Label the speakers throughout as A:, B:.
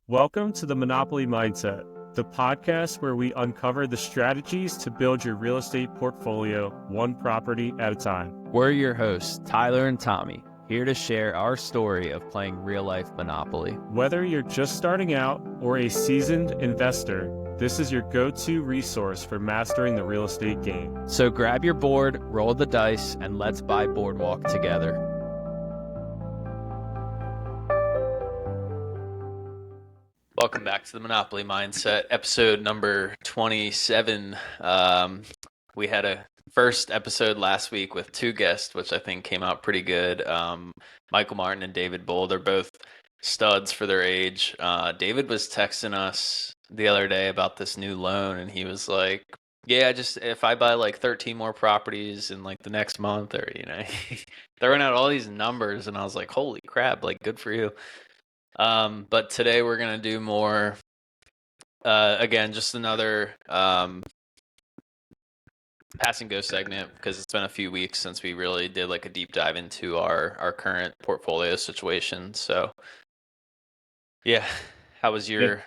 A: Welcome to the Monopoly Mindset, the podcast where we uncover the strategies to build your real estate portfolio one property at a time.
B: We're your hosts, Tyler and Tommy, here to share our story of playing real-life Monopoly.
A: Whether you're just starting out or a seasoned investor, this is your go-to resource for mastering the real estate game.
B: So grab your board, roll the dice, and let's buy Boardwalk together. Welcome back to the Monopoly Mindset, episode number 27. We had a first episode last week with two guests, which I think came out pretty good. Michael Martin and David Bull, they're both studs for their age. David was texting us the other day about this new loan, and he was like, yeah, just if I buy like 13 more properties in like the next month, or, throwing out all these numbers, and I was like, holy crap, like good for you. But today we're going to do more, again, just another pass and go segment, because it's been a few weeks since we really did like a deep dive into our current portfolio situation. So yeah, how was your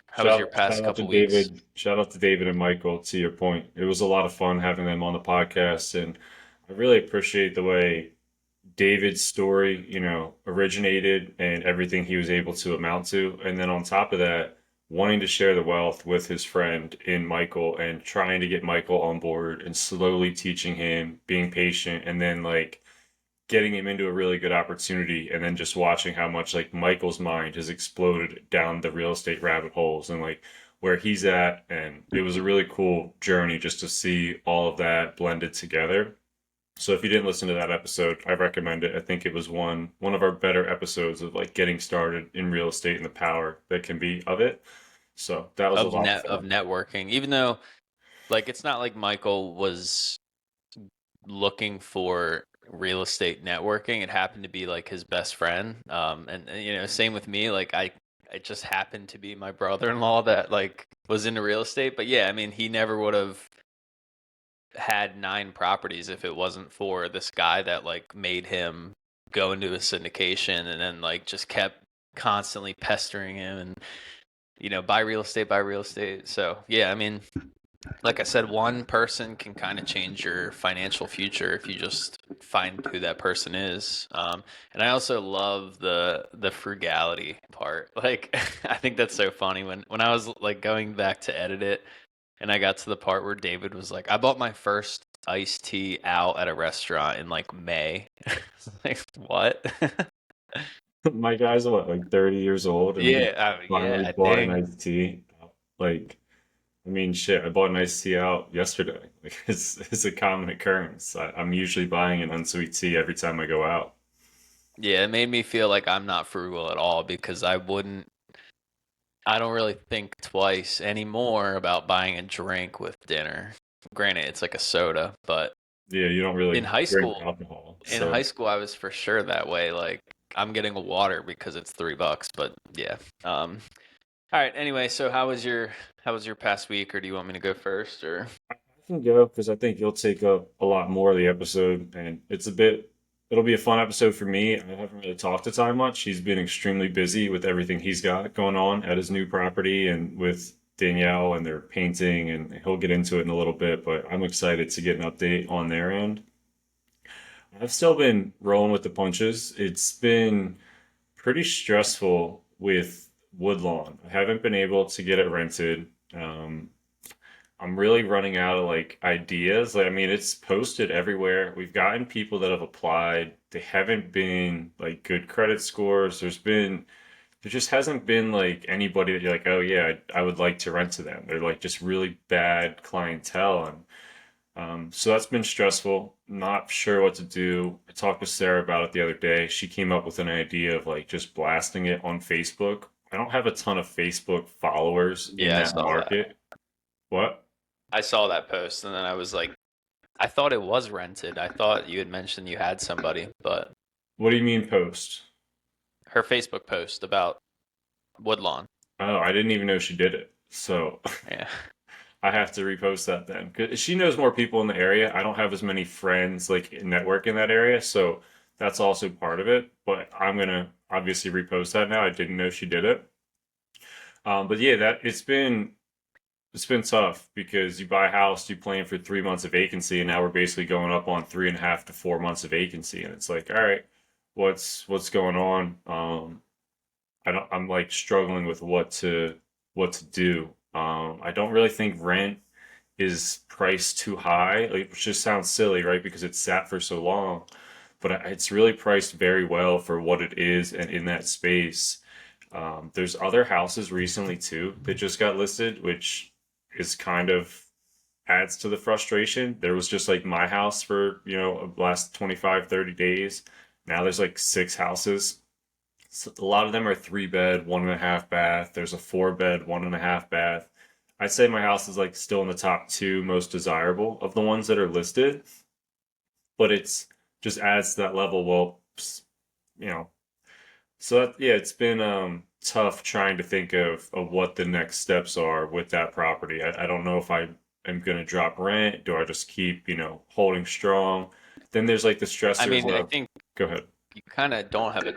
B: past couple weeks?
C: Shout out to David and Michael. To your point, it was a lot of fun having them on the podcast, and I really appreciate the way David's story, originated and everything he was able to amount to. And then on top of that, wanting to share the wealth with his friend in Michael and trying to get Michael on board and slowly teaching him, being patient, and then like getting him into a really good opportunity. And then just watching how much like Michael's mind has exploded down the real estate rabbit holes and like where he's at. And it was a really cool journey just to see all of that blended together. So if you didn't listen to that episode, I recommend it. I think it was one of our better episodes of like getting started in real estate and the power that can be of it. So that was a lot
B: of networking, even though like it's not like Michael was looking for real estate networking. It happened to be like his best friend. And same with me. Like it just happened to be my brother-in-law that like was into real estate. But yeah, I mean, he never would have had 9 properties if it wasn't for this guy that like made him go into a syndication, and then like just kept constantly pestering him and buy real estate. So yeah, I mean, like I said, one person can kind of change your financial future if you just find who that person is. And I also love the frugality part. Like I think that's so funny when I was like going back to edit it, and I got to the part where David was like, I bought my first iced tea out at a restaurant in like May. Like, what?
C: My guys are what, like 30 years old, and
B: Yeah,
C: finally
B: I
C: bought an
B: think.
C: iced tea. Like, I mean, shit, I bought an iced tea out yesterday. Like, it's a common occurrence. I'm usually buying an unsweet tea every time I go out.
B: Yeah, it made me feel like I'm not frugal at all, because I don't really think twice anymore about buying a drink with dinner. Granted, it's like a soda, but
C: Yeah, you don't
B: in
C: really
B: high
C: drink
B: school,
C: alcohol,
B: in
C: so
B: high school I was for sure that way. Like I'm getting a water because it's $3, but yeah. All right, anyway, so how was your past week, or do you want me to go first, or
C: I can go because I think you'll take up a lot more of the episode, and it'll be a fun episode for me. I haven't really talked to Ty much. He's been extremely busy with everything he's got going on at his new property and with Danielle and their painting, and he'll get into it in a little bit, but I'm excited to get an update on their end. I've still been rolling with the punches. It's been pretty stressful with Woodlawn. I haven't been able to get it rented. Um, I'm really running out of like ideas. Like, I mean, it's posted everywhere. We've gotten people that have applied. They haven't been like good credit scores. There just hasn't been like anybody that you're like, oh yeah, I would like to rent to them. They're like just really bad clientele. And so that's been stressful. Not sure what to do. I talked with Sarah about it the other day. She came up with an idea of like just blasting it on Facebook. I don't have a ton of Facebook followers in
B: yeah, I
C: that
B: saw that.
C: market. What?
B: I saw that post, and then I was like, I thought it was rented. I thought you had mentioned you had somebody, but
C: What do you mean post?
B: her Facebook post about Woodlawn.
C: Oh, I didn't even know she did it. So
B: Yeah.
C: I have to repost that then. 'Cause she knows more people in the area. I don't have as many friends like network in that area, so that's also part of it. But I'm gonna obviously repost that now. I didn't know she did it. But yeah, that it's been tough because you buy a house, you plan for 3 months of vacancy, and now we're basically going up on 3.5 to 4 months of vacancy, and it's like, all right, what's going on? I'm like struggling with what to do. I don't really think rent is priced too high, like, which just sounds silly, right? Because it's sat for so long, but it's really priced very well for what it is and in that space. There's other houses recently too that just got listed, which is kind of adds to the frustration. There was just like my house for, the last 25, 30 days. Now there's like six houses. So a lot of them are 3 bed, 1.5 bath. There's a 4 bed, 1.5 bath. I'd say my house is like still in the top two most desirable of the ones that are listed, but it's just adds to that level. Well, you know, so yeah, it's been tough trying to think of what the next steps are with that property. I don't know if I am going to drop rent. Do I just keep, holding strong? Then there's like the
B: I
C: stressors
B: mean, I
C: of,
B: think
C: go ahead.
B: you kind of don't have a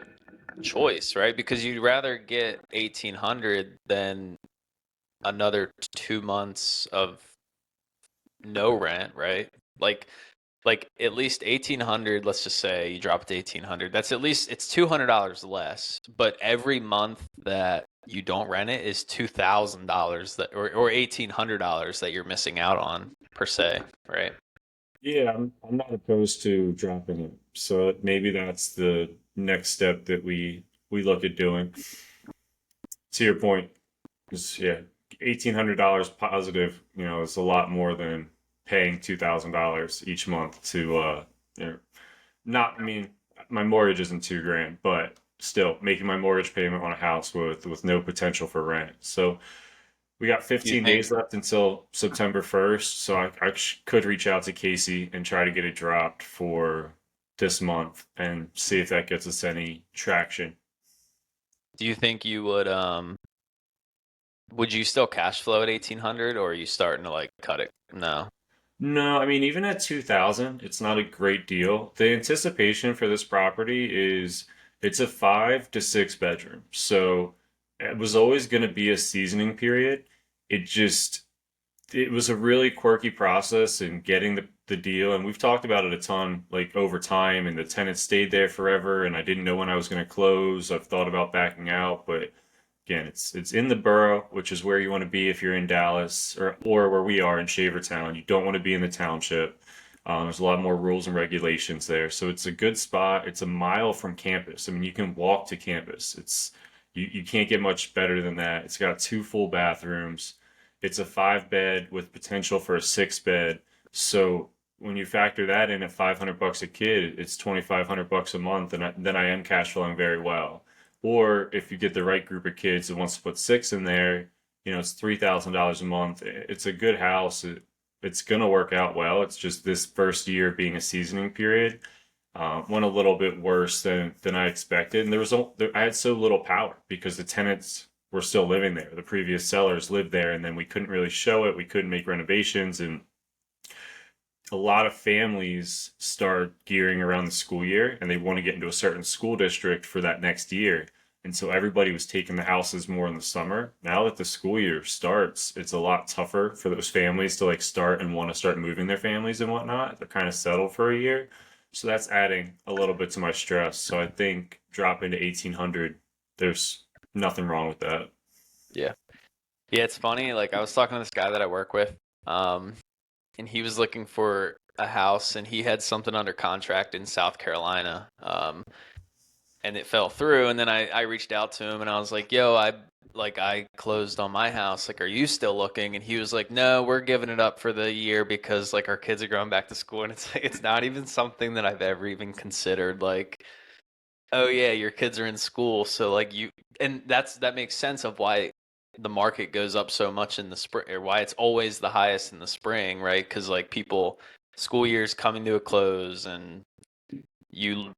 B: choice, right? Because you'd rather get 1800 than another 2 months of no rent, right? Like like at least 1800, let's just say you drop it to 1800. That's at least it's $200 less, but every month that you don't rent it is $2,000 that or $1,800 that you're missing out on per se, right?
C: Yeah, I'm not opposed to dropping it. So maybe that's the next step that we look at doing. To your point, is yeah, $1,800 positive, is a lot more than paying $2,000 each month to you know, not I mean my mortgage isn't 2 grand, but still making my mortgage payment on a house with no potential for rent. So we got
B: Do you
C: 15
B: think
C: days left until September 1st, so I could reach out to Casey and try to get it dropped for this month and see if that gets us any traction.
B: do you think you would you still cash flow at 1800 or are you starting to like cut it? No.
C: No, I mean, even at 2,000, it's not a great deal. The anticipation for this property is it's a 5 to 6 bedroom. So it was always going to be a seasoning period. It just, it was a really quirky process in getting the deal. And we've talked about it a ton, like over time, and the tenants stayed there forever. And I didn't know when I was going to close. I've thought about backing out, but again, it's in the borough, which is where you want to be if you're in Dallas or where we are in Shavertown. You don't want to be in the township. There's a lot more rules and regulations there, so it's a good spot. It's a mile from campus. I mean, you can walk to campus. You can't get much better than that. It's got two full bathrooms. It's a 5 bed with potential for a 6 bed. So when you factor that in at $500 a kid, it's $2,500 a month, and then I am cash flowing very well. Or if you get the right group of kids that wants to put six in there, it's $3,000 a month. It's a good house. It's gonna work out well. It's just this first year being a seasoning period went a little bit worse than I expected, and I had so little power because the tenants were still living there. The previous sellers lived there, and then we couldn't really show it. We couldn't make renovations, and a lot of families start gearing around the school year and they want to get into a certain school district for that next year. And so everybody was taking the houses more in the summer. Now that the school year starts, it's a lot tougher for those families to like start and want to start moving their families and whatnot. They're kind of settled for a year. So that's adding a little bit to my stress. So I think dropping to 1800, there's nothing wrong with that.
B: Yeah. Yeah, it's funny. Like I was talking to this guy that I work with, um, and he was looking for a house, and he had something under contract in South Carolina, and it fell through. And then I reached out to him, and I was like, "Yo, I closed on my house. Like, are you still looking?" And he was like, "No, we're giving it up for the year because like our kids are going back to school." And it's like it's not even something that I've ever even considered. Like, oh yeah, your kids are in school, so like and that makes sense of why the market goes up so much in the spring, or why it's always the highest in the spring, right? Because like school year's coming to a close, and you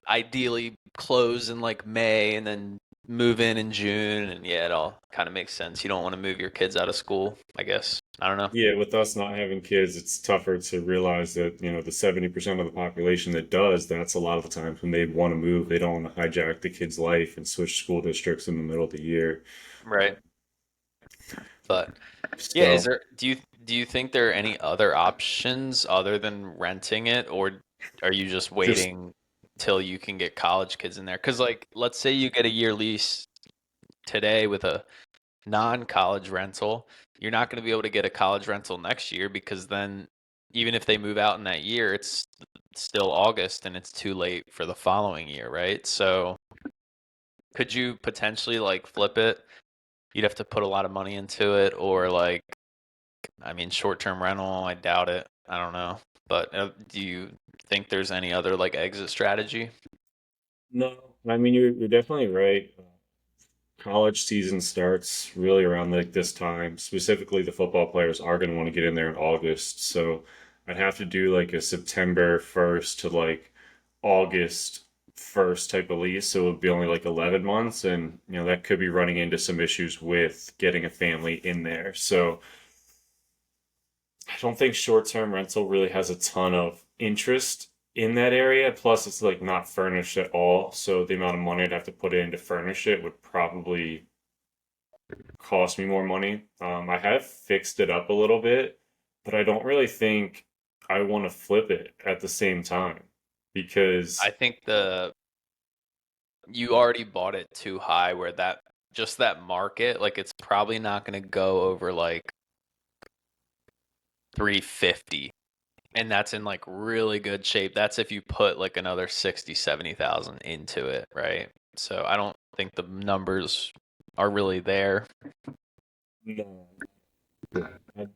B: ideally close in like May and then move in June, and yeah, it all kind of makes sense. You don't want to move your kids out of school, I guess. I don't know.
C: Yeah, with us not having kids, it's tougher to realize that, the 70% of the population that does, that's a lot of the times when they want to move, they don't want to hijack the kid's life and switch school districts in the middle of the year.
B: Right. But yeah,
C: So
B: do you think there are any other options other than renting it, or are you just
C: just
B: waiting till you can get college kids in there? Because like, let's say you get a year lease today with a non-college rental, you're not going to be able to get a college rental next year because then even if they move out in that year, it's still August and it's too late for the following year, right? So could you potentially like flip it? You'd have to put a lot of money into it, or like, I mean, short-term rental, I doubt it. I don't know. But do you think there's any other like exit strategy?
C: no. I mean, you're definitely right. College season starts really around like this time. Specifically, the football players are going to want to get in there in August. So I'd have to do like a September 1st to like August 1st type of lease. So it would be only like 11 months. And, that could be running into some issues with getting a family in there. So I don't think short-term rental really has a ton of interest in that area. Plus, it's like not furnished at all. So the amount of money I'd have to put in to furnish it would probably cost me more money. I have fixed it up a little bit, but I don't really think I want to flip it at the same time
B: I
C: because
B: think the you already bought it too high where that just that market, like it's probably not going to go over like 350. And that's in like really good shape. That's if you put like another 60, 70,000 into it, right? So I don't think the numbers are really there.
C: no, I,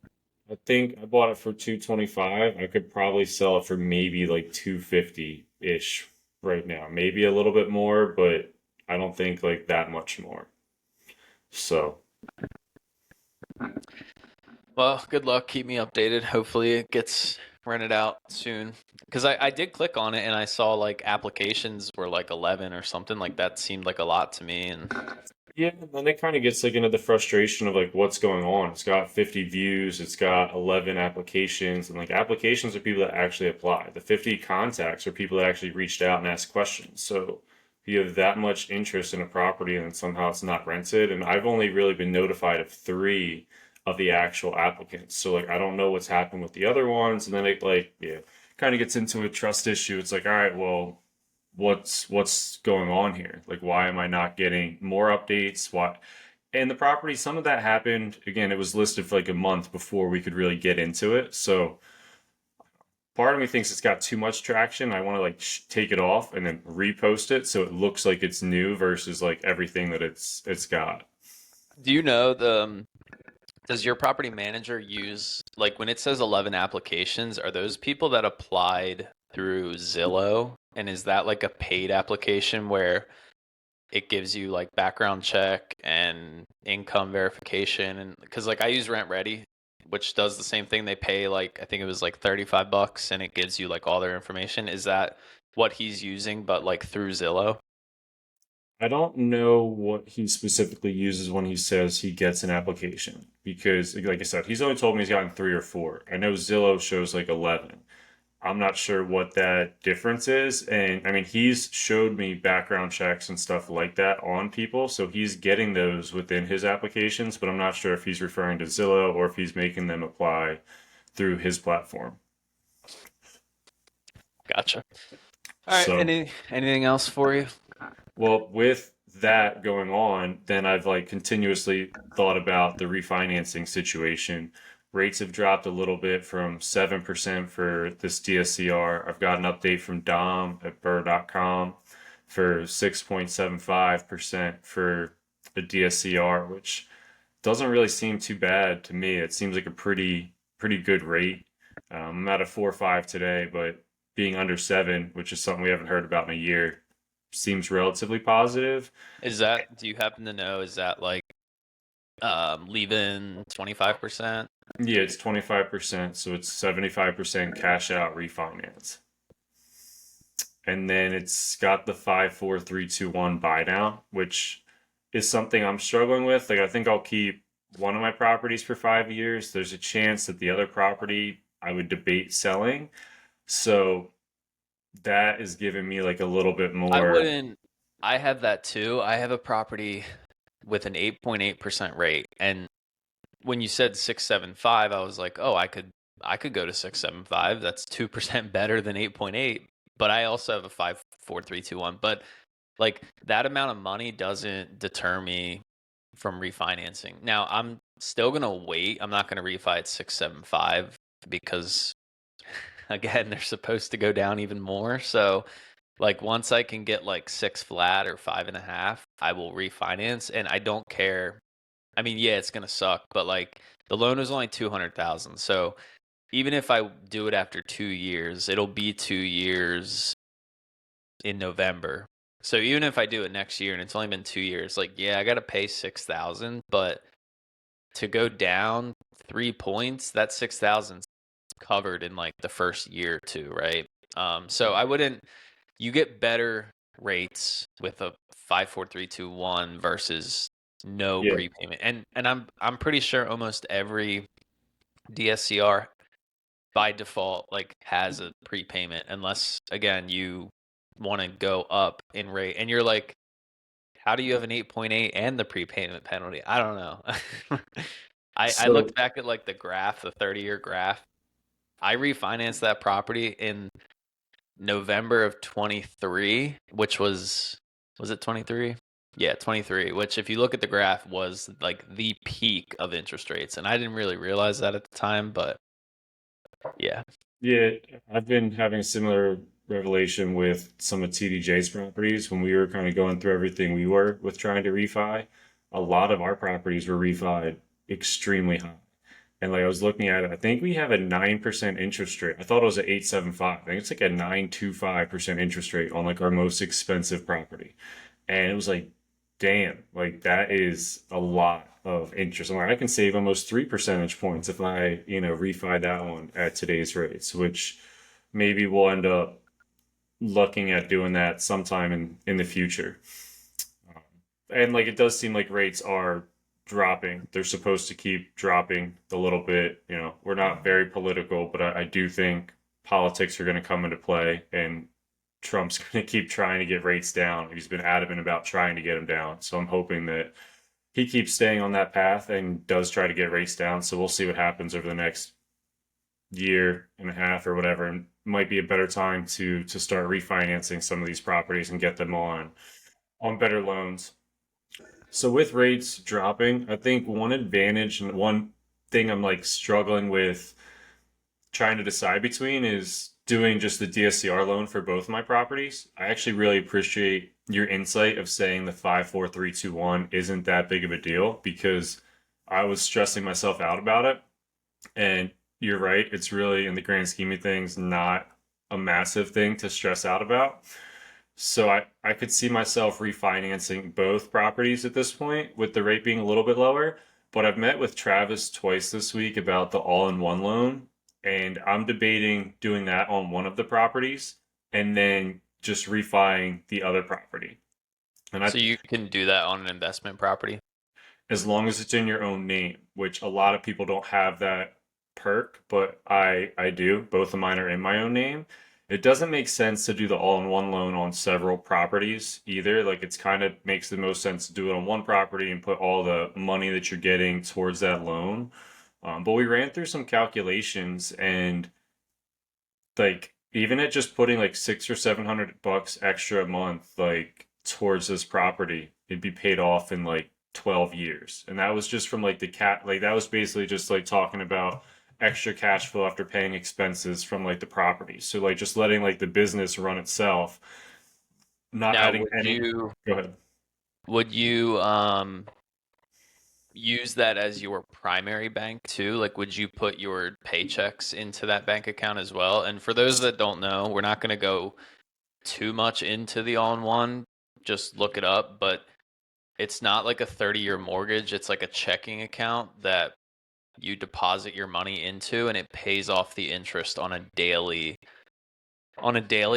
C: I think I bought it for 225. I could probably sell it for maybe like 250 ish right now. Maybe a little bit more, but I don't think like that much more. So,
B: Well, good luck. Keep me updated. Hopefully it gets rented out soon. Because I did click on it and I saw like applications were like 11 or something. Like that seemed like a lot to me. And
C: yeah, and then it kind of gets like into the frustration of like what's going on. It's got 50 views, it's got 11 applications, and like applications are people that actually apply. The 50 contacts are people that actually reached out and asked questions. So if you have that much interest in a property and then somehow it's not rented, and I've only really been notified of three of the actual applicants. So like I don't know what's happened with the other ones, and then it like yeah, kind of gets into a trust issue. It's like, all right, well, what's going on here? Like, why am I not getting more updates? Why? And the property, some of that happened. Again, it was listed for like a month before we could really get into it. So part of me thinks it's got too much traction. I want to like take it off and then repost it so it looks like it's new versus like everything that it's got.
B: do you know does your property manager use like when it says 11 applications, are those people that applied through Zillow? And is that like a paid application where it gives you like background check and income verification? And because like I use Rent Ready, which does the same thing. They pay like I think it was like $35 and it gives you like all their information. Is that what he's using but like through Zillow?
C: I don't know what he specifically uses when he says he gets an application because, like I said, he's only told me he's gotten three or four. I know Zillow shows like 11. I'm not sure what that difference is. And I mean, he's showed me background checks and stuff like that on people. So he's getting those within his applications, but I'm not sure if he's referring to Zillow or if he's making them apply through his platform.
B: Gotcha. All right.
C: So,
B: Anything else for you?
C: well, with that going on, then I've like continuously thought about the refinancing situation. Rates have dropped a little bit from 7% for this DSCR. I've got an update from Dom at Burr.com for 6.75% for the DSCR, which doesn't really seem too bad to me. It seems like a pretty good rate. I'm at a 4.5 today, but being under 7, which is something we haven't heard about in a year, seems relatively positive.
B: Do you happen to know, is that like leaving 25%?
C: Yeah, it's 25%, so it's 75% cash out refinance. And then it's got the 5 4 3 2 1 buy now, which is something I'm struggling with. Like I think I'll keep one of my properties for 5 years. There's a chance that the other property I would debate selling. So that is giving me like a little bit
B: I
C: more.
B: wouldn't. I have that too. I have a property with an 8.8% rate, and when you said 6.75, I was like, oh, I could go to 6.75. That's 2% better than 8.8. But I also have a 5.4321. But like that amount of money doesn't deter me from refinancing. Now I'm still gonna wait. I'm not gonna refi at 6.75 because again, they're supposed to go down even more. So like once I can get like 6 flat or 5.5, I will refinance, and I don't care. I mean, yeah, it's gonna suck, but like the loan was only 200,000. So even if I do it after 2 years, it'll be 2 years in November. So even if I do it next year and it's only been 2 years, like yeah, I gotta pay 6,000, but to go down 3 points, that 6,000 covered in like the first year or two, right? So I wouldn't. You get better rates with a 5.4321 versus no
C: Yeah.
B: prepayment, and I'm pretty sure almost every DSCR by default like has a prepayment, unless again you want to go up in rate, and you're like, how do you have an 8.8 and the prepayment penalty? I don't know. I
C: So
B: looked back at like the graph, the 30-year graph. I refinanced that property in November of 23, which was it 23? Yeah, 23, which if you look at the graph was like the peak of interest rates. And I didn't really realize that at the time, but yeah.
C: yeah, I've been having a similar revelation with some of TDJ's properties when we were kind of going through everything we were with trying to refi. A lot of our properties were refied extremely high. And like I was looking at it, I think we have a 9% interest rate. I thought it was at 8.75. I think it's like a 9.25% interest rate on like our most expensive property. And it was like, damn, like that is a lot of interest. I'm like, I can save almost 3 percentage points if I, refi that one at today's rates, which maybe we'll end up looking at doing that sometime in the future. Um, and like it does seem like rates are dropping. They're supposed to keep dropping a little bit. We're not very political, but I do think politics are going to come into play, and Trump's going to keep trying to get rates down. He's been adamant about trying to get them down. So I'm hoping that he keeps staying on that path and does try to get rates down. So we'll see what happens over the next year and a half or whatever. And it might be a better time to start refinancing some of these properties and get them on better loans. So with rates dropping, I think one advantage and one thing I'm like struggling with trying to decide between is doing just the DSCR loan for both of my properties. I actually really appreciate your insight of saying the 54321 isn't that big of a deal, because I was stressing myself out about it. And you're right, it's really in the grand scheme of things not a massive thing to stress out about. So I could see myself refinancing both properties at this point with the rate being a little bit lower. But I've met with Travis twice this week about the all-in-one loan, and I'm debating doing that on one of the properties and then just refining the other property. And
B: So you can do that on an investment property.
C: as long as it's in your own name, which a lot of people don't have that perk, but I do. Both of mine are in my own name. It doesn't make sense to do the all-in-one loan on several properties either. Like it's kind of makes the most sense to do it on one property and put all the money that you're getting towards that loan. But we ran through some calculations, and like even at just putting like $600 or $700 extra a month, like towards this property, it'd be paid off in like 12 years. And that was just from like like that was basically just like talking about extra cash flow after paying expenses from like the property. So like just letting like the business run itself, not
B: Now,
C: adding any. Go ahead.
B: would you use that as your primary bank too? Like, would you put your paychecks into that bank account as well? And for those that don't know, we're not going to go too much into the all-in-one. Just look it up, but it's not like a 30-year mortgage. It's like a checking account that you deposit your money into, and it pays off the interest on a daily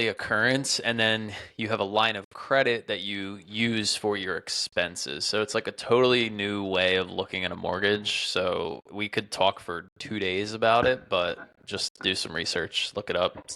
B: occurrence, and then you have a line of credit that you use for your expenses. So it's like a totally new way of looking at a mortgage. So we could talk for 2 days about it, but just do some research, look it up.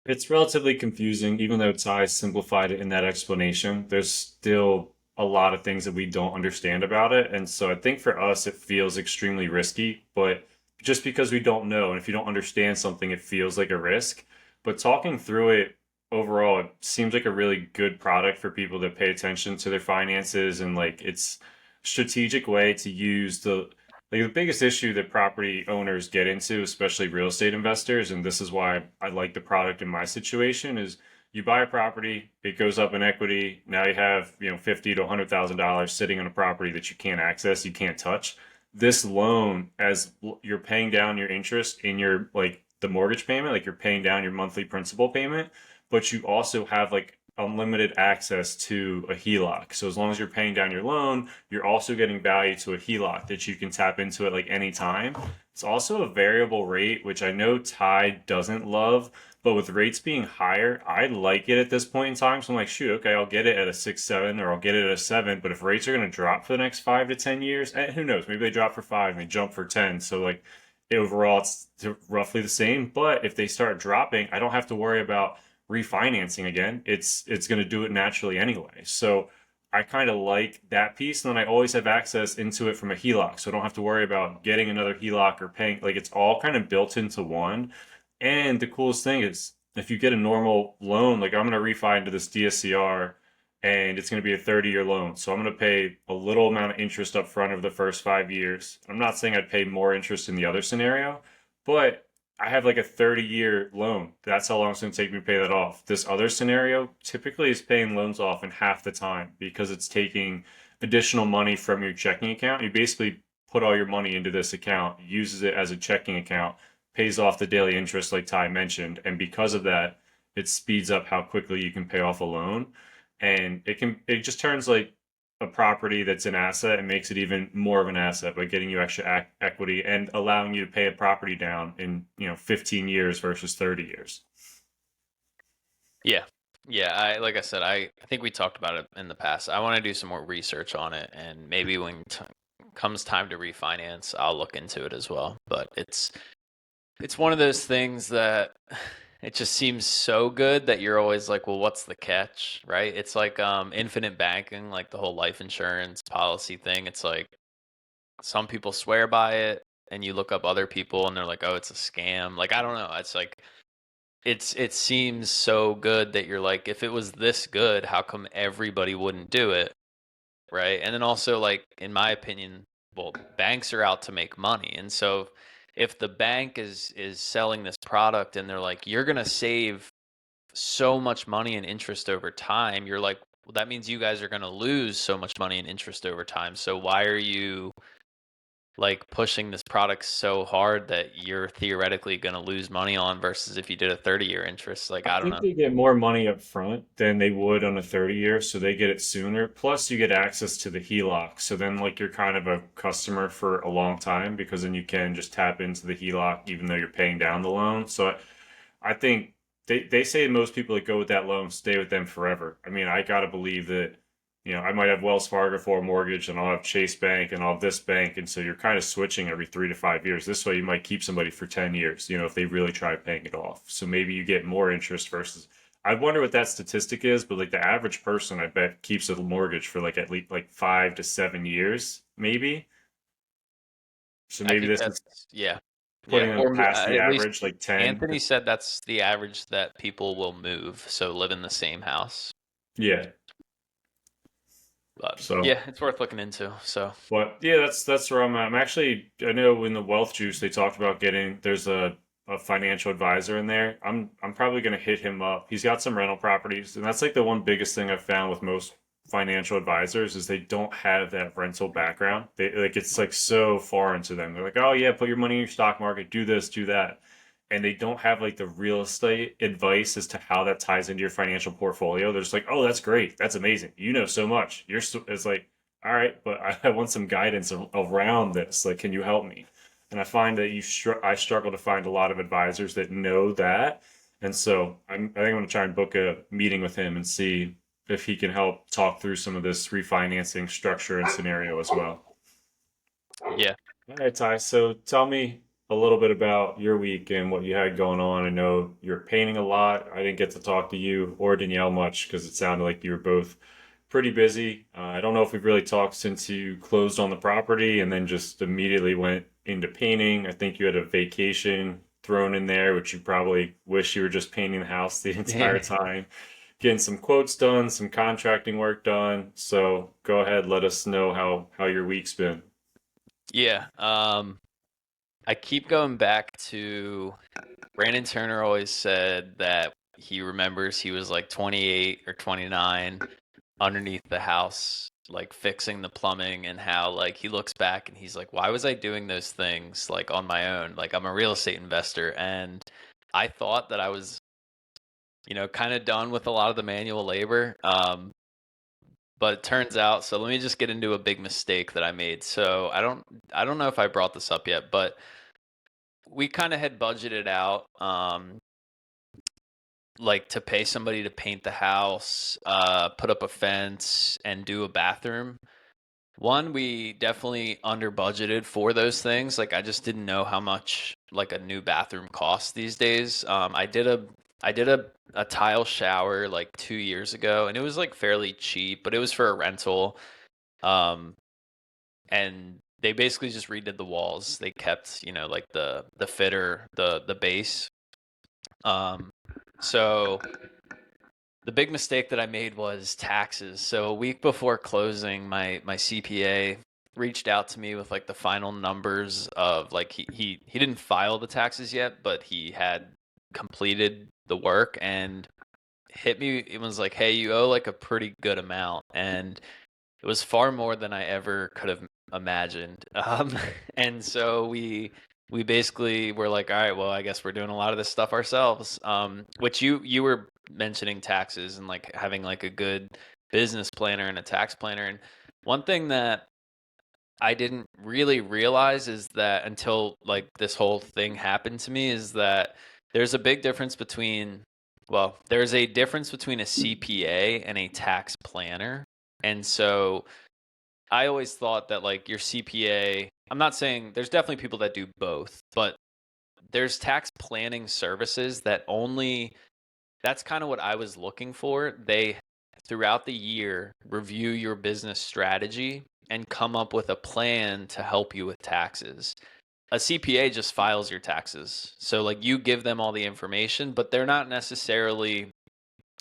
C: It's relatively confusing, even though Ty simplified it in that explanation. There's still a lot of things that we don't understand about it. And so I think for us, it feels extremely risky, but just because we don't know, and if you don't understand something, it feels like a risk. But talking through it overall, it seems like a really good product for people that pay attention to their finances, and like it's strategic way to use the biggest issue that property owners get into, especially real estate investors, and this is why I like the product in my situation, is you buy a property, it goes up in equity. Now you have, $50 to $100,000 sitting on a property that you can't access, you can't touch. This loan, as you're paying down your interest in your like the mortgage payment, like you're paying down your monthly principal payment, but you also have like unlimited access to a HELOC. So as long as you're paying down your loan, you're also getting value to a HELOC that you can tap into at like any time. It's also a variable rate, which I know Ty doesn't love, but with rates being higher, I like it at this point in time. So I'm like, shoot, okay, I'll get it at a 6, 7, or I'll get it at a 7. But if rates are going to drop for the next 5 to 10 years, who knows? Maybe they drop for 5 and they jump for 10. So like overall, it's roughly the same. But if they start dropping, I don't have to worry about refinancing again. It's going to do it naturally anyway. So I kind of like that piece, and then I always have access into it from a HELOC, so I don't have to worry about getting another HELOC or paying. Like it's all kind of built into one. And the coolest thing is, if you get a normal loan, like I'm going to refi into this DSCR, and it's going to be a 30-year loan, so I'm going to pay a little amount of interest up front over the first 5 years. I'm not saying I'd pay more interest in the other scenario, but I have like a 30-year loan. That's how long it's going to take me to pay that off. This other scenario typically is paying loans off in half the time because it's taking additional money from your checking account. You basically put all your money into this account, uses it as a checking account, pays off the daily interest like Ty mentioned, and because of that, it speeds up how quickly you can pay off a loan. And it just turns like a property that's an asset and makes it even more of an asset by getting you extra equity and allowing you to pay a property down in 15 years versus 30 years.
B: Yeah. Yeah, like I said, I think we talked about it in the past. I want to do some more research on it, and maybe when comes time to refinance, I'll look into it as well. But it's one of those things that it just seems so good that you're always like, well, what's the catch, right? It's like infinite banking, like the whole life insurance policy thing. It's like some people swear by it, and you look up other people and they're like, oh, it's a scam. Like I don't know. It's like it seems so good that you're like, if it was this good, how come everybody wouldn't do it, right? And then also, like, in my opinion, well, banks are out to make money, and so if the bank is selling this product and they're like, you're gonna save so much money in interest over time, you're like, well, that means you guys are gonna lose so much money in interest over time. So why are you like pushing this product so hard that you're theoretically going to lose money on versus if you did a 30-year interest? Like,
C: I
B: I don't
C: think
B: know.
C: they get more money up front than they would on a 30 year, so they get it sooner. Plus, you get access to the HELOC. So then, like, you're kind of a customer for a long time because then you can just tap into the HELOC even though you're paying down the loan. So I think they say most people that go with that loan stay with them forever. I mean, I gotta believe that, I might have Wells Fargo for a mortgage and I'll have Chase Bank and I'll have this bank. And so you're kind of switching every 3 to 5 years. This way you might keep somebody for 10 years, if they really try paying it off. So maybe you get more interest versus, I wonder what that statistic is, but like the average person, I bet keeps a mortgage for like at least like 5 to 7 years, maybe. So
B: I
C: maybe
B: think
C: this is
B: that's, yeah.
C: putting
B: Yeah.
C: them
B: Or
C: past the
B: at least
C: average, like 10.
B: Anthony said that's the average that people will move. So live in the same house.
C: Yeah.
B: But
C: So.
B: yeah, it's worth looking into. So
C: But yeah, that's where I'm at. I'm actually, I know in the Wealth Juice they talked about getting, there's a financial advisor in there. I'm probably gonna hit him up. He's got some rental properties, and that's like the one biggest thing I've found with most financial advisors is they don't have that rental background. They like it's like so foreign to them. They're like, oh yeah, put your money in your stock market, do this, do that. And they don't have like the real estate advice as to how that ties into your financial portfolio. They're just like, oh, that's great. That's amazing. You know so much. It's like, all right, but I want some guidance around this. Like, can you help me? And I find that I struggle to find a lot of advisors that know that. And so I think I'm going to try and book a meeting with him and see if he can help talk through some of this refinancing structure and scenario as well.
B: yeah.
C: All right, Ty. So tell me a little bit about your week and what you had going on. I know you're painting a lot. I didn't get to talk to you or Danielle much because it sounded like you were both pretty busy. I don't know if we've really talked since you closed on the property and then just immediately went into painting. I think you had a vacation thrown in there, which you probably wish you were just painting the house the entire
B: Yeah.
C: time. Getting some quotes done, some contracting work done. So go ahead, let us know how your week's been.
B: Yeah. I keep going back to Brandon Turner always said that he remembers he was like 28 or 29 underneath the house, like fixing the plumbing, and how like he looks back and he's like, why was I doing those things like on my own? Like I'm a real estate investor, and I thought that I was, kind of done with a lot of the manual labor. But it turns out, so let me just get into a big mistake that I made. So I don't know if I brought this up yet, but we kind of had budgeted out like to pay somebody to paint the house, put up a fence, and do a bathroom. One, we definitely under budgeted for those things. Like I just didn't know how much like a new bathroom costs these days. I did a tile shower like 2 years ago, and it was like fairly cheap, but it was for a rental. Um, and they basically just redid the walls. They kept, like the fitter, the base. Um, so the big mistake that I made was taxes. So a week before closing, my CPA reached out to me with like the final numbers of like he didn't file the taxes yet, but he had completed the work and hit me. It was like, hey, you owe like a pretty good amount, and it was far more than I ever could have imagined. And so we basically were like, all right, well, I guess we're doing a lot of this stuff ourselves. Which you were mentioning taxes and like having like a good business planner and a tax planner. And one thing that I didn't really realize is that until like this whole thing happened to me is that there's a big difference between, well, there's a difference between a CPA and a tax planner. And so I always thought that like your CPA, I'm not saying there's definitely people that do both, but there's tax planning services that only, that's kind of what I was looking for. They, throughout the year, review your business strategy and come up with a plan to help you with taxes. A CPA just files your taxes. So, like, you give them all the information, but they're not necessarily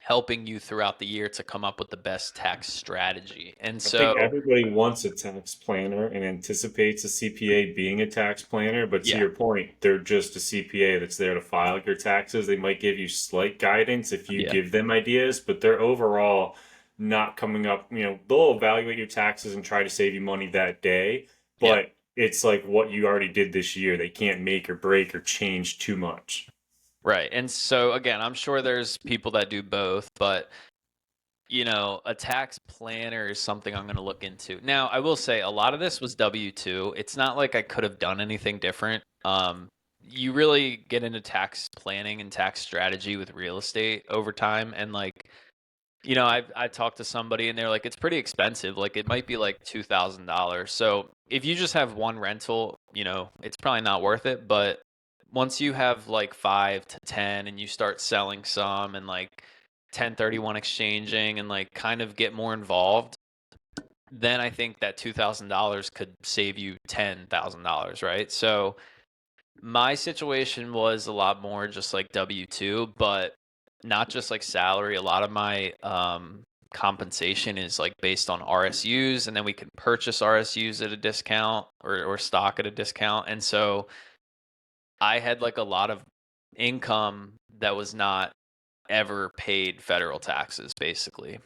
B: helping you throughout the year to come up with the best tax strategy. And
C: I think
B: so,
C: everybody wants a tax planner and anticipates a CPA being a tax planner, but to
B: yeah,
C: your point, they're just a CPA that's there to file your taxes. They might give you slight guidance if you
B: yeah,
C: give them ideas, but they're overall not coming up, they'll evaluate your taxes and try to save you money that day,
B: yeah.
C: but it's like what you already did this year. They can't make or break or change too much.
B: Right. And so again, I'm sure there's people that do both, but a tax planner is something I'm going to look into. Now, I will say a lot of this was W-2. It's not like I could have done anything different. You really get into tax planning and tax strategy with real estate over time, and like, I talked to somebody and they're like, it's pretty expensive. Like it might be like $2,000. So if you just have one rental, it's probably not worth it. But once you have like 5 to 10 and you start selling some and like 1031 exchanging and like kind of get more involved, then I think that $2,000 could save you $10,000, right? So my situation was a lot more just like W-2, but not just like salary. A lot of my compensation is like based on RSUs, and then we can purchase RSUs at a discount or stock at a discount. And so I had like a lot of income that was not ever paid federal taxes, basically.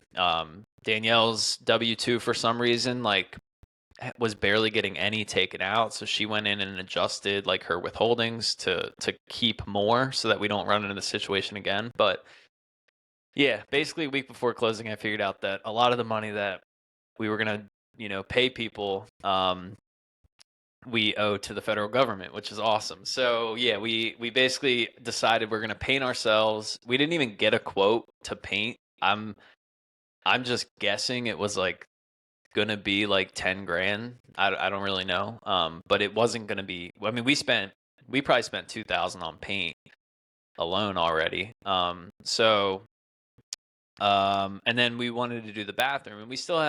B: Danielle's W-2 for some reason, like was barely getting any taken out, so she went in and adjusted like her withholdings to keep more so that we don't run into the situation again. But yeah, basically a week before closing, I figured out that a lot of the money that we were gonna, pay people, we owe to the federal government, which is awesome. So yeah, we basically decided we're gonna paint ourselves. We didn't even get a quote to paint. I'm just guessing it was like gonna be like 10 grand. I don't really know. But it wasn't gonna be. I mean, we probably spent 2,000 on paint alone already. So And then we wanted to do the bathroom, and we still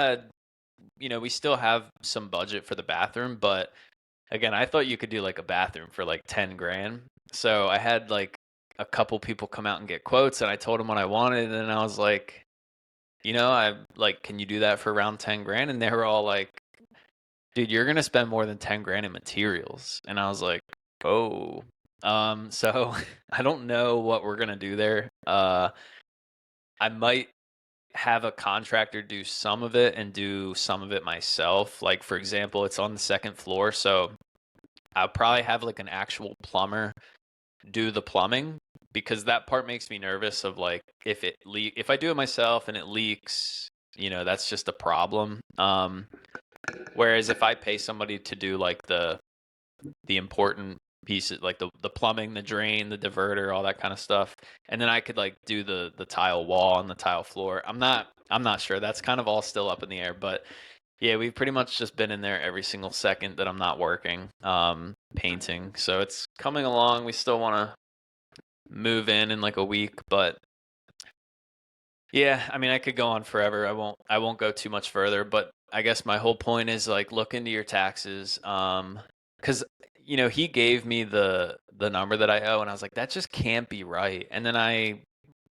B: have some budget for the bathroom, but again, I thought you could do like a bathroom for like 10 grand. So I had like a couple people come out and get quotes, and I told them what I wanted, and then I was like, I like, can you do that for around 10 grand? And they were all like, dude, you're gonna spend more than 10 grand in materials. And I was like, oh. So I don't know what we're gonna do there. I might have a contractor do some of it and do some of it myself. Like, for example, it's on the second floor, so I'll probably have like an actual plumber do the plumbing, because that part makes me nervous of like, if I do it myself and it leaks, that's just a problem. Whereas if I pay somebody to do like the important pieces, like the plumbing, the drain, the diverter, all that kind of stuff, and then I could like do the tile wall and the tile floor. I'm not sure. That's kind of all still up in the air, but yeah, we've pretty much just been in there every single second that I'm not working, painting. So it's coming along. We still want to move in like a week, but yeah, I mean, I could go on forever. I won't go too much further, but I guess my whole point is like, look into your taxes. Cuz he gave me the number that I owe, and I was like, that just can't be right. And then I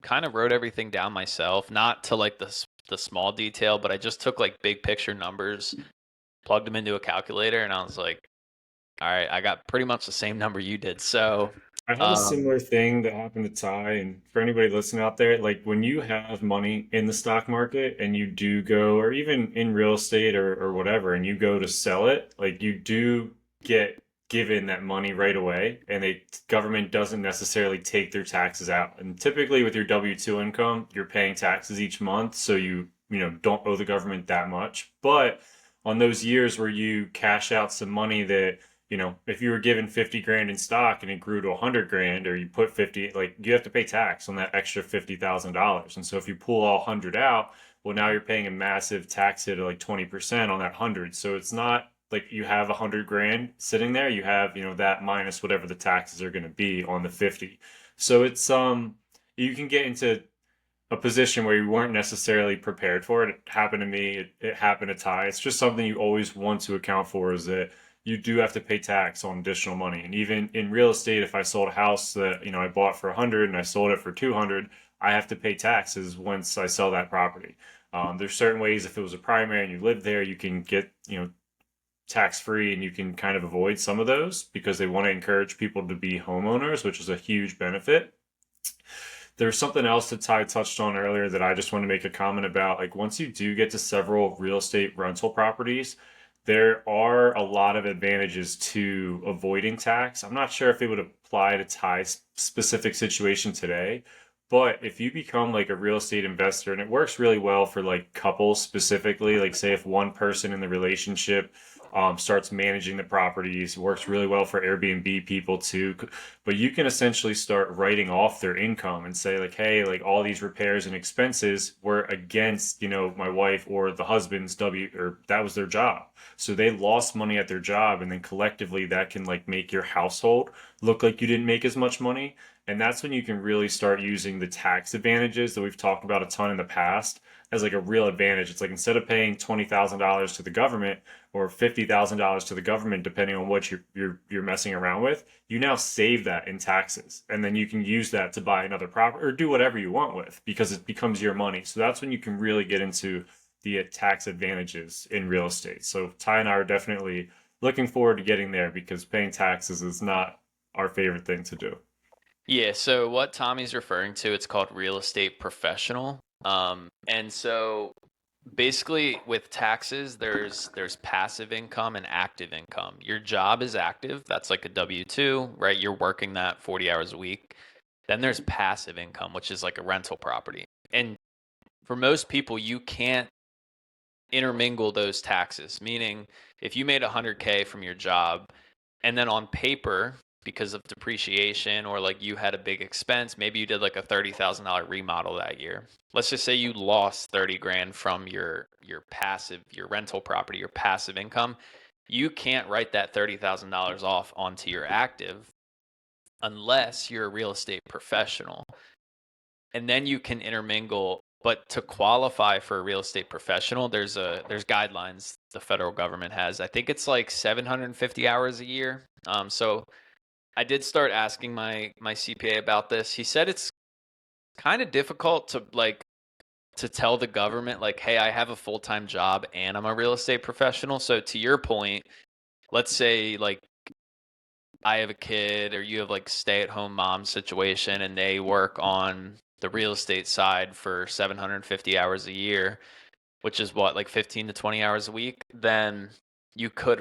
B: kind of wrote everything down myself, not to like the small detail, but I just took like big picture numbers, plugged them into a calculator, and I was like, all right, I got pretty much the same number you did. So,
C: I had a
B: um
C: similar thing that happened to Ty, and for anybody listening out there, like when you have money in the stock market and you do go, or even in real estate or whatever, and you go to sell it, like you do get given that money right away, and the government doesn't necessarily take their taxes out. And typically with your W-2 income, you're paying taxes each month, so you don't owe the government that much. But on those years where you cash out some money that if you were given 50 grand in stock and it grew to 100 grand, or you put 50, like you have to pay tax on that extra $50,000. And so if you pull all 100 out, well, now you're paying a massive tax hit of like 20% on that 100. So it's not like you have 100 grand sitting there. You have, that minus whatever the taxes are going to be on the 50. So you can get into a position where you weren't necessarily prepared for it. It happened to me. It happened to Ty. It's just something you always want to account for, is that you do have to pay tax on additional money. And even in real estate, if I sold a house that, I bought for 100 and I sold it for 200, I have to pay taxes once I sell that property. There's certain ways, if it was a primary and you live there, you can get, tax free, and you can kind of avoid some of those because they want to encourage people to be homeowners, which is a huge benefit. There's something else that Ty touched on earlier that I just want to make a comment about. Like, once you do get to several real estate rental properties, there are a lot of advantages to avoiding tax. I'm not sure if it would apply to Ty's specific situation today, but if you become like a real estate investor, and it works really well for like couples specifically, like say if one person in the relationship starts managing the properties, works really well for Airbnb people too. But you can essentially start writing off their income and say like, hey, like all these repairs and expenses were against, my wife or the husband's or that was their job. So they lost money at their job, and then collectively that can like make your household look like you didn't make as much money. And that's when you can really start using the tax advantages that we've talked about a ton in the past as like a real advantage. It's like, instead of paying $20,000 to the government or $50,000 to the government, depending on what you're messing around with, you now save that in taxes, and then you can use that to buy another property or do whatever you want with, because it becomes your money. So that's when you can really get into the tax advantages in real estate. So Ty and I are definitely looking forward to getting there, because paying taxes is not our favorite thing to do.
B: Yeah, so what Tommy's referring to, it's called real estate professional. And so basically with taxes, there's passive income and active income. Your job is active, that's like a W-2, right? You're working that 40 hours a week. Then there's passive income, which is like a rental property. And for most people, you can't intermingle those taxes, meaning if you made 100K from your job, and then on paper, because of depreciation, or like you had a big expense, maybe you did like a $30,000 remodel that year. Let's just say you lost 30 grand from your rental property, your passive income. You can't write that $30,000 off onto your active unless you're a real estate professional. And then you can intermingle But to qualify for a real estate professional, there's guidelines the federal government has. I think it's like 750 hours a year. So I did start asking my CPA about this. He said it's kind of difficult to tell the government like, hey, I have a full-time job and I'm a real estate professional. So to your point, let's say like I have a kid or you have like stay-at-home mom situation and they work on the real estate side for 750 hours a year, which is what, like 15 to 20 hours a week, then you could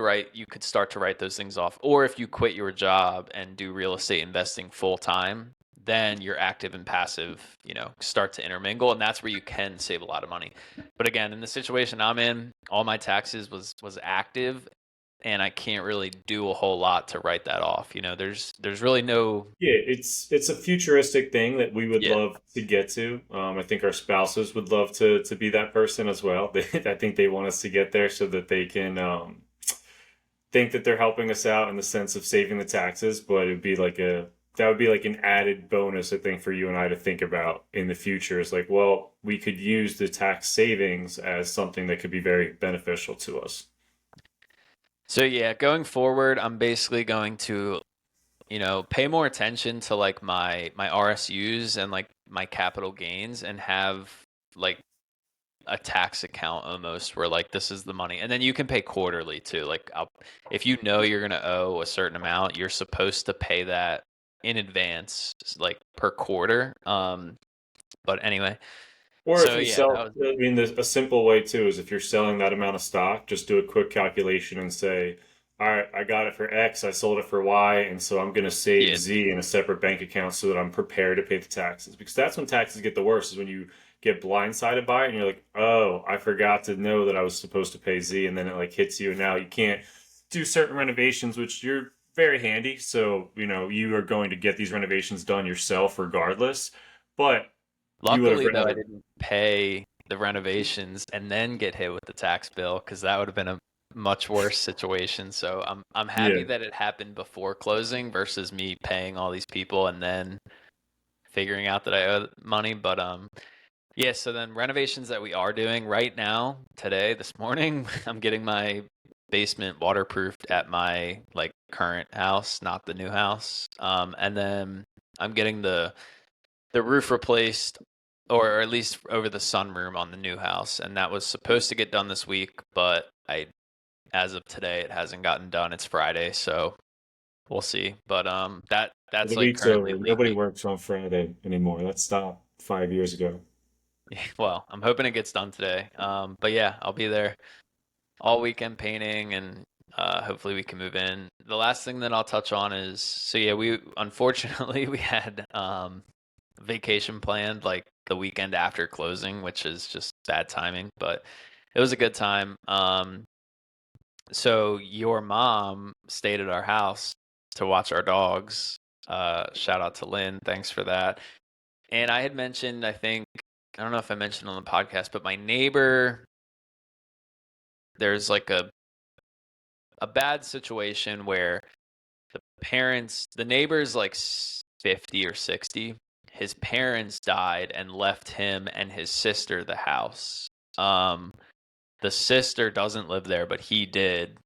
B: start to write those things off. Or if you quit your job and do real estate investing full time, then your active and passive, start to intermingle, and that's where you can save a lot of money. But again, in the situation I'm in, all my taxes was active, and I can't really do a whole lot to write that off. There's really no.
C: Yeah, it's a futuristic thing that we would
B: Yeah.
C: love to get to. I think our spouses would love to be that person as well. I think they want us to get there so that they can think that they're helping us out in the sense of saving the taxes. But that would be like an added bonus, I think, for you and I to think about in the future. Is like, well, we could use the tax savings as something that could be very beneficial to us.
B: So yeah, going forward, I'm basically going to pay more attention to like my RSUs and like my capital gains, and have like a tax account almost where like this is the money, and then you can pay quarterly too. Like if you know you're gonna owe a certain amount, you're supposed to pay that in advance, like per quarter. But anyway,
C: Or if
B: so
C: you
B: yeah, that
C: sell,
B: was
C: I mean, a simple way too is if you're selling that amount of stock, just do a quick calculation and say, all right, I got it for X, I sold it for Y, and so I'm going to save
B: yeah.
C: Z in a separate bank account so that I'm prepared to pay the taxes. Because that's when taxes get the worst, is when you get blindsided by it and you're like, oh, I forgot to know that I was supposed to pay Z, and then it like hits you, and now you can't do certain renovations, which you're very handy. So, you are going to get these renovations done yourself regardless. But you would have
B: Luckily though, I
C: rather.
B: didn't pay the renovations and then get hit with the tax bill, because that would have been a much worse situation. So I'm happy
C: Yeah.
B: that it happened before closing versus me paying all these people and then figuring out that I owe money. But yeah, so then renovations that we are doing right now, today, this morning, I'm getting my basement waterproofed at my like current house, not the new house. And then I'm getting the roof replaced, or at least over the sunroom on the new house, and that was supposed to get done this week, but as of today, it hasn't gotten done. It's Friday, so we'll see. But that's
C: The
B: like
C: week's
B: currently
C: over. Nobody
B: leaking.
C: works on Friday anymore. That stopped 5 years ago.
B: Well, I'm hoping it gets done today. But yeah, I'll be there all weekend painting, and hopefully we can move in. The last thing that I'll touch on is, so yeah, we unfortunately we had vacation planned like the weekend after closing, which is just bad timing, but it was a good time. So your mom stayed at our house to watch our dogs. Shout out to Lynn, thanks for that. And I had mentioned, I don't know if I mentioned on the podcast, but my neighbor, there's like a bad situation where the neighbor's like 50 or 60. His parents died and left him and his sister the house. Um, the sister doesn't live there, but he did,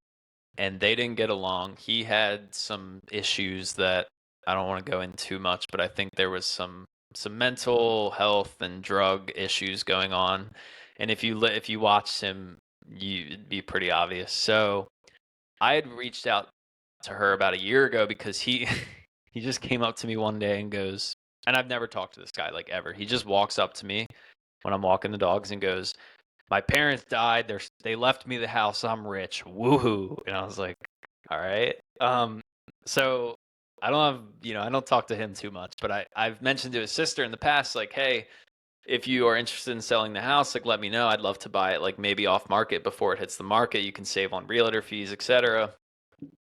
B: and they didn't get along. He had some issues that I don't want to go into too much, but I think there was some mental health and drug issues going on. And if you watched him, it'd be pretty obvious. So I had reached out to her about a year ago because he he just came up to me one day and goes, and I've never talked to this guy like ever. He just walks up to me when I'm walking the dogs and goes, "My parents died. They left me the house. I'm rich. Woohoo!" And I was like, "All right." So I don't have, I don't talk to him too much, but I've mentioned to his sister in the past, like, "Hey, if you are interested in selling the house, like, let me know. I'd love to buy it, like maybe off market before it hits the market. You can save on realtor fees, etc."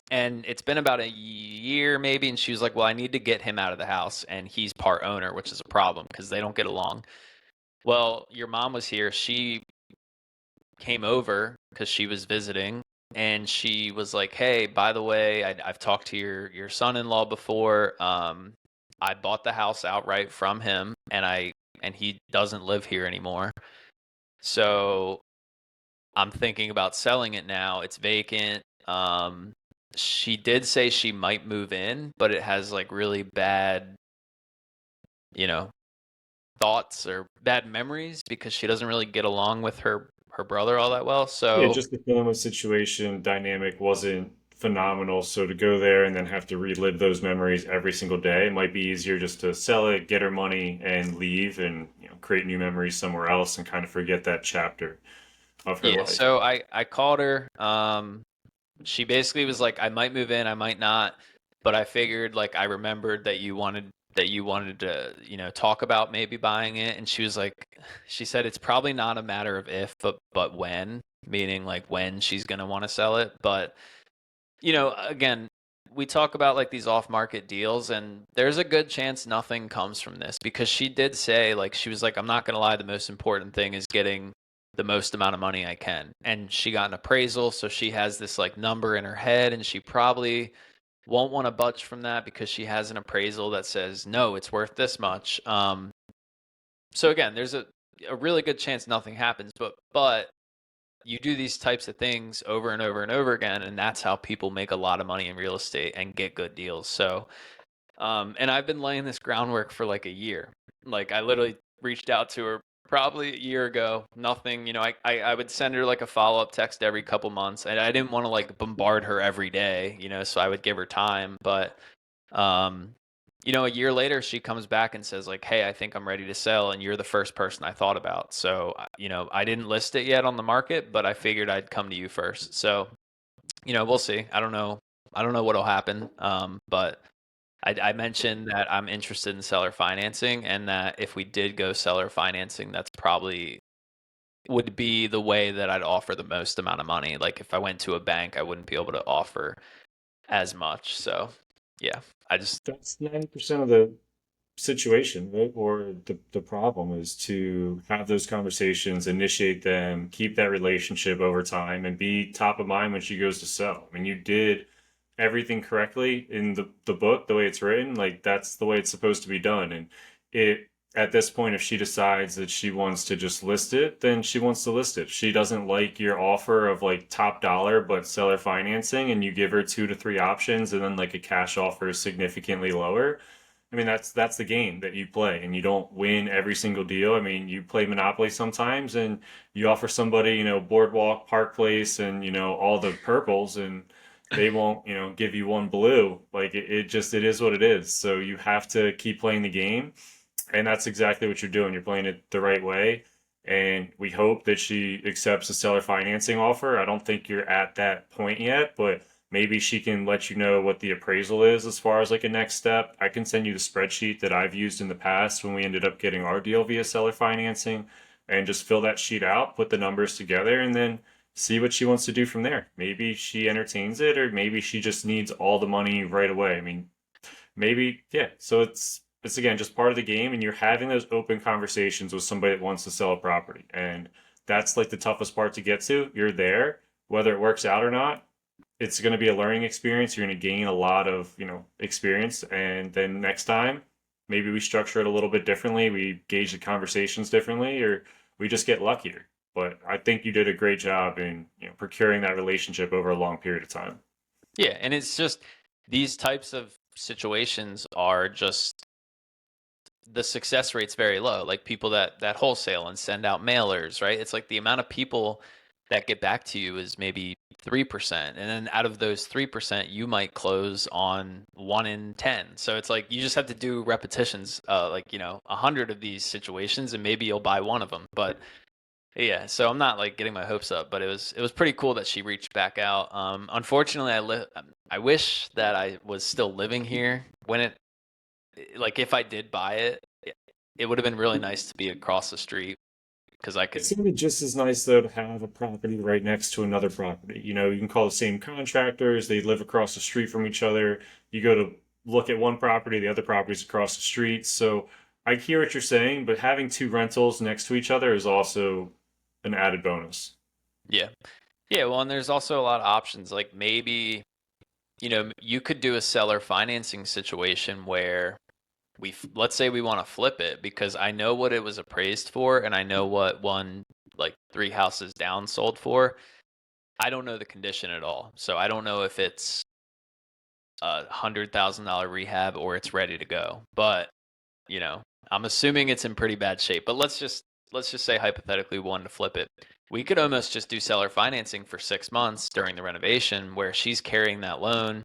B: And it's been about a year maybe, and she was like, "Well, I need to get him out of the house, and he's part owner, which is a problem because they don't get along." Well, your mom was here. She came over because she was visiting, and she was like, "Hey, by the way, I've talked to your son-in-law before. I bought the house outright from him, and I and he doesn't live here anymore. So I'm thinking about selling it now. It's vacant. She did say she might move in, but it has like really bad, you know, thoughts or bad memories because she doesn't really get along with her brother all that well.
C: Yeah,
B: So
C: just the family situation dynamic wasn't phenomenal. So to go there and then have to relive those memories every single day, it might be easier just to sell it, get her money, and leave, and create new memories somewhere else and kind of forget that chapter of her
B: yeah,
C: life.
B: so I called her. She basically was like, I might move in, I might not, but I figured like I remembered that you wanted to, talk about maybe buying it, and she was like, she said it's probably not a matter of if, but when, meaning like when she's gonna want to sell it. But again, we talk about like these off-market deals, and there's a good chance nothing comes from this because she did say, like, she was like, I'm not gonna lie, the most important thing is getting the most amount of money I can. And she got an appraisal, so she has this like number in her head, and she probably won't want to budge from that because she has an appraisal that says no, it's worth this much. So again, there's a really good chance nothing happens, but you do these types of things over and over and over again, and that's how people make a lot of money in real estate and get good deals. So and I've been laying this groundwork for like a year. Like I literally reached out to her probably a year ago. Nothing, I would send her like a follow-up text every couple months, and I didn't want to like bombard her every day, so I would give her time. But um, a year later she comes back and says like, "Hey, I think I'm ready to sell, and you're the first person I thought about." So, I didn't list it yet on the market, but I figured I'd come to you first. So, we'll see. I don't know. I don't know what'll happen. But I mentioned that I'm interested in seller financing, and that if we did go seller financing, that's probably would be the way that I'd offer the most amount of money. Like if I went to a bank, I wouldn't be able to offer as much. So, yeah, I just
C: That's 90% of the situation, right? Or the problem is to have those conversations, initiate them, keep that relationship over time, and be top of mind when she goes to sell. I mean, you did everything correctly in the book, the way it's written. Like that's the way it's supposed to be done. And it at this point, if she decides that she wants to just list it, then she wants to list it. She doesn't like your offer of like top dollar but seller financing, and you give her two to three options, and then like a cash offer is significantly lower. I mean, that's the game that you play, and you don't win every single deal. I mean, you play Monopoly sometimes, and you offer somebody, Boardwalk, Park Place, and all the purples, and they won't, give you one blue. Like it is what it is. So you have to keep playing the game, and that's exactly what you're doing. You're playing it the right way, and we hope that she accepts the seller financing offer. I don't think you're at that point yet, but maybe she can let you know what the appraisal is as far as like a next step. I can send you the spreadsheet that I've used in the past when we ended up getting our deal via seller financing, and just fill that sheet out, put the numbers together, and then see what she wants to do from there. Maybe she entertains it, or maybe she just needs all the money right away. I mean, maybe, yeah. So it's again just part of the game, and you're having those open conversations with somebody that wants to sell a property, and that's like the toughest part to get to. You're there, whether it works out or not. It's going to be a learning experience. You're going to gain a lot of experience, and then next time, maybe we structure it a little bit differently. We gauge the conversations differently, or we just get luckier. But I think you did a great job in procuring that relationship over a long period of time.
B: yeah, and it's just these types of situations are just the success rate's very low. Like people that wholesale and send out mailers, right? It's like the amount of people that get back to you is maybe 3%, and then out of those 3%, you might close on 1 in 10. So it's like you just have to do repetitions, like 100 of these situations, and maybe you'll buy one of them. But yeah, so I'm not like getting my hopes up, but it was pretty cool that she reached back out. Unfortunately, I wish that I was still living here when it, like if I did buy it, it would have been really nice to be across the street because I
C: It
B: could.
C: seemed just as nice though to have a property right next to another property. You can call the same contractors, they live across the street from each other. You go to look at one property, the other property's across the street. So I hear what you're saying, but having two rentals next to each other is also an added bonus.
B: Yeah. Yeah, well, and there's also a lot of options. Like maybe, you could do a seller financing situation where let's say we want to flip it, because I know what it was appraised for and I know what one like 3 houses down sold for. I don't know the condition at all. So I don't know if it's a $100,000 rehab or it's ready to go. But, you know, I'm assuming it's in pretty bad shape. But let's just say hypothetically we wanted to flip it. We could almost just do seller financing for 6 months during the renovation where she's carrying that loan.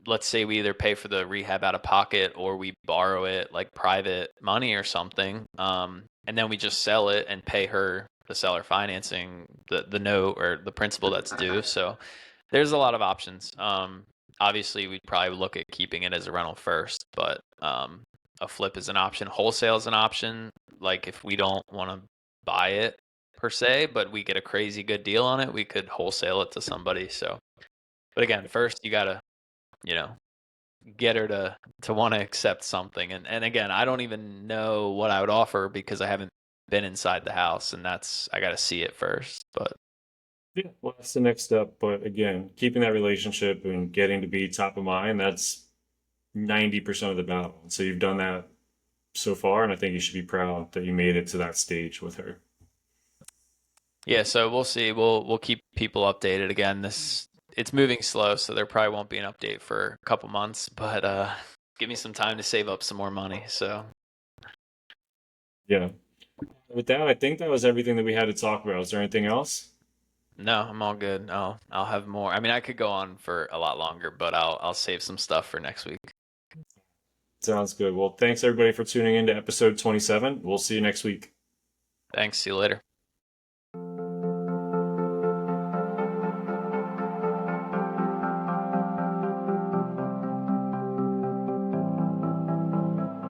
B: Let's say we either pay for the rehab out of pocket or we borrow it like private money or something. And then we just sell it and pay her the seller financing, the note or the principal that's due. So there's a lot of options. Obviously, we'd probably look at keeping it as a rental first, but a flip is an option. Wholesale is an option. Like if we don't want to buy it per se, but we get a crazy good deal on it, we could wholesale it to somebody. So, but again, first you gotta, you know, get her to want to accept something. And again, I don't even know what I would offer because I haven't been inside the house, and that's I gotta see it first. But
C: Yeah, well, that's the next step. But again, keeping that relationship and getting to be top of mind, that's 90% of the battle. So you've done that so far, and I think you should be proud that you made it to that stage with her.
B: yeah, so we'll see. We'll keep people updated. Again, it's moving slow, so there probably won't be an update for a couple months, but give me some time to save up some more money. So
C: Yeah. With that, I think that was everything that we had to talk about. Is there anything else?
B: no, I'm all good. I'll have more. I mean, I could go on for a lot longer, but I'll save some stuff for next week.
C: Sounds good. Well, thanks everybody for tuning in to episode 27. We'll see you next week.
B: Thanks. See you later.